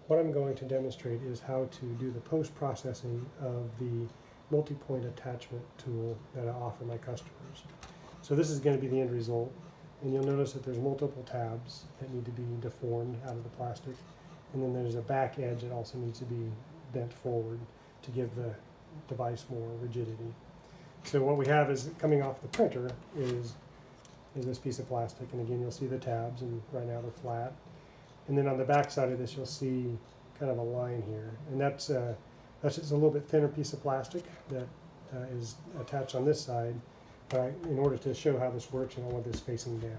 what I'm going to demonstrate is how to do the post-processing of the multi-point attachment tool that I offer my customers. So this is going to be the end result, and you'll notice that there's multiple tabs that need to be deformed out of the plastic, and then there's a back edge that also needs to be bent forward to give the device more rigidity. So what we have is coming off the printer is this piece of plastic, and again you'll see the tabs, and right now they're flat. And then on the back side of this you'll see kind of a line here, and that's just a little bit thinner piece of plastic that is attached on this side. But in order to show how this works, I want this facing down.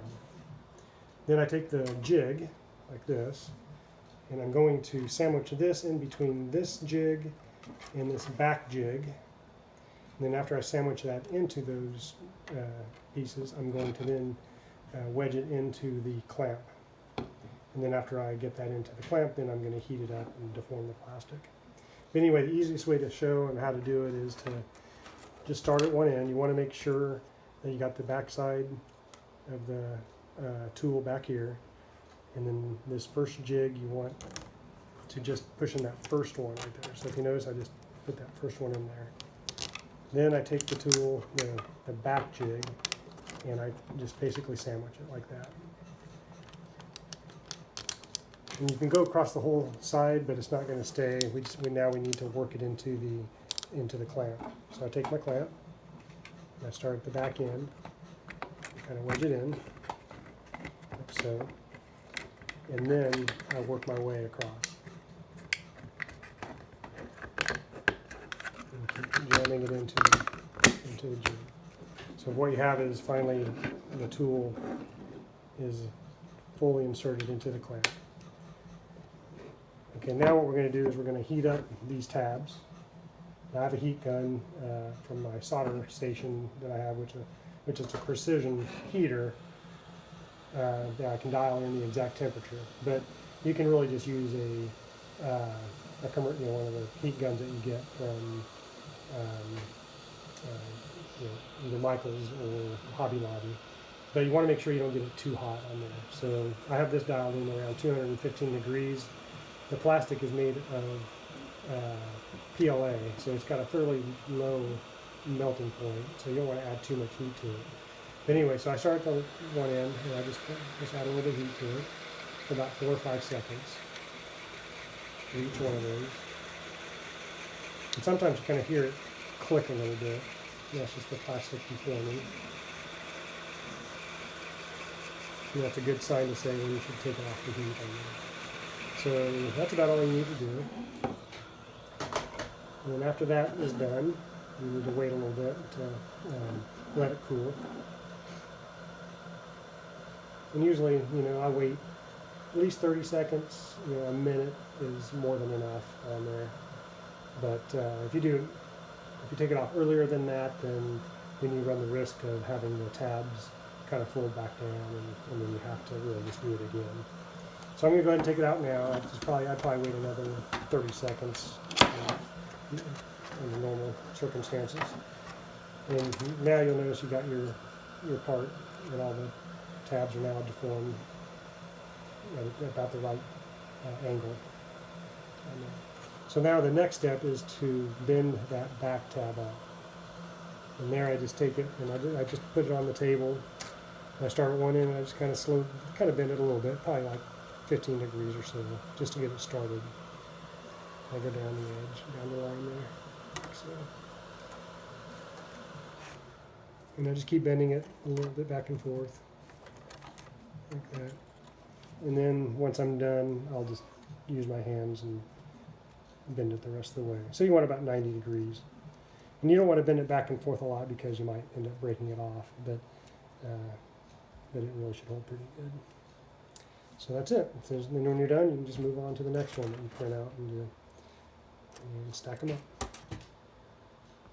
Then I take the jig like this, and I'm going to sandwich this in between this jig and this back jig. And then after I sandwich that into those pieces, I'm going to then wedge it into the clamp. And then after I get that into the clamp, then I'm going to heat it up and deform the plastic. But anyway, the easiest way to show and how to do it is to just start at one end. You want to make sure that you got the back side of the tool back here. And then this first jig, you want to just push in that first one right there. So if you notice, I just put that first one in there. Then I take the tool, the back jig, and I just basically sandwich it like that. And you can go across the whole side, but it's not going to stay. Now we need to work it into the clamp. So I take my clamp, and I start at the back end, kind of wedge it in, like so, and then I work my way across. And keep jamming it into the jig. So what you have is finally the tool is fully inserted into the clamp. Okay, now what we're going to do is we're going to heat up these tabs. I have a heat gun from my solder station that I have, which is a precision heater that I can dial in the exact temperature. But you can really just use one of the heat guns that you get from either Michael's or Hobby Lobby. But you want to make sure you don't get it too hot on there. So I have this dialed in around 215 degrees. The plastic is made of PLA, so it's got a fairly low melting point, so you don't want to add too much heat to it. But anyway, so I start at one end, and I just add a little bit of heat to it for about 4 or 5 seconds for each one of those. And sometimes you kind of hear it click a little bit. That's just the plastic deforming. And that's a good sign to say when you should take it off the heat on there. So that's about all you need to do. And then after that is done, you need to wait a little bit to let it cool. And usually, I wait at least 30 seconds. A minute is more than enough on there. But if you take it off earlier than that, then you run the risk of having the tabs kind of fold back down, and then you have to really just do it again. So I'm going to go ahead and take it out now. I'd probably wait another 30 seconds under normal circumstances. And now you'll notice you got your part, and all the tabs are now deformed at about the right angle. So now the next step is to bend that back tab up. And there I just take it and I just put it on the table. I start at one end and I just kind of bend it a little bit, probably like 15 degrees or so, just to get it started. I go down the edge, down the line there, like so. And I just keep bending it a little bit back and forth, like that. And then once I'm done, I'll just use my hands and bend it the rest of the way. So you want about 90 degrees. And you don't want to bend it back and forth a lot because you might end up breaking it off, but it really should hold pretty good. So that's it. Then when you're done, you can just move on to the next one that you print out and stack them up.